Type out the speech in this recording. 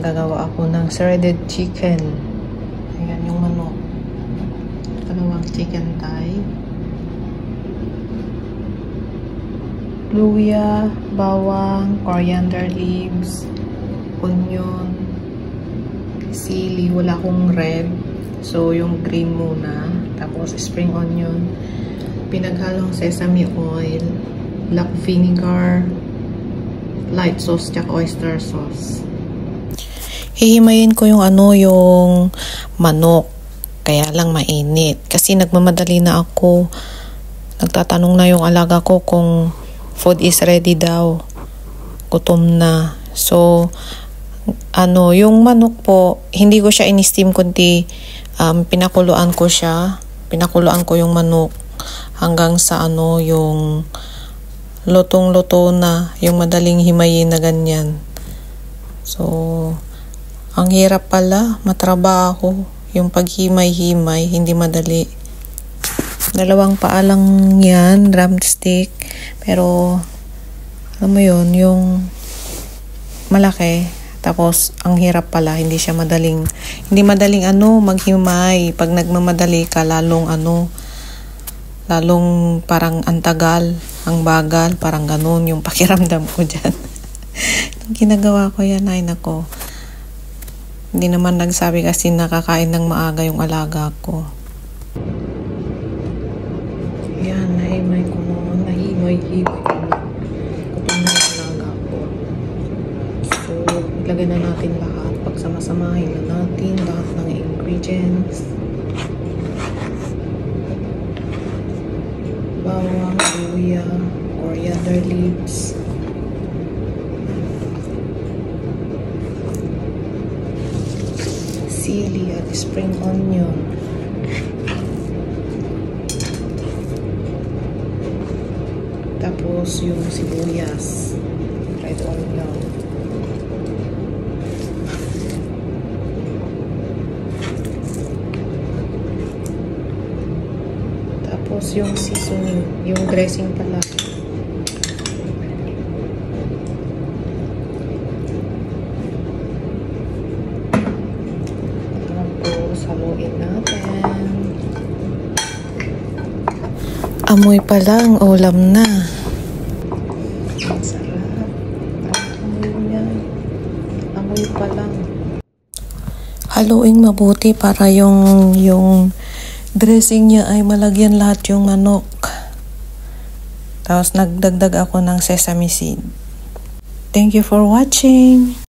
gagawa ako ng shredded chicken. Ayan yung manok. Dalawang chicken thigh. Luya, bawang, coriander leaves, onion, sili. Wala akong red. So, yung green muna. Tapos, spring onion. Pinaghalong sesame oil, black vinegar, light sauce, tsaka oyster sauce. Hihimayin ko yung yung manok. Kaya lang mainit. Kasi nagmamadali na ako. Nagtatanong na yung alaga ko kung food is ready daw. Gutom na. So, yung manok po, hindi ko siya in-steam kundi pinakuluan ko siya. Pinakuluan ko yung manok hanggang sa yung lutong-luto na, yung madaling himayin na ganyan. So, ang hirap pala, matrabaho. Yung paghimay-himay, hindi madali. Dalawang paa lang yan, drumstick. Pero, alam mo yun, yung malaki. Tapos, ang hirap pala, hindi madaling maghimay. Pag nagmamadali ka, lalong parang antagal, ang bagal, parang ganun yung pakiramdam ko dyan. Nung ginagawa ko yan, ay nako. Hindi naman nagsabi kasi nakakain ng maaga yung alaga ko. Yan, nahimay ko naman, nahimay ko na yung alaga ko. So, ilagay na natin lahat. Pagsama-samahin na natin lahat ng ingredients. Bawang, luya, coriander leaves, sili at spring onion, tapos yung sibuyas, red onion, tapos yung seasoning, yung dressing pala. Tapos haluin natin. Amoy pa lang, ulam na. Ang sarap. Amoy niya. Amoy pa lang. Haluin mabuti para yung dressing niya ay malagyan lahat yung manok. Tapos nagdagdag ako ng sesame seed. Thank you for watching.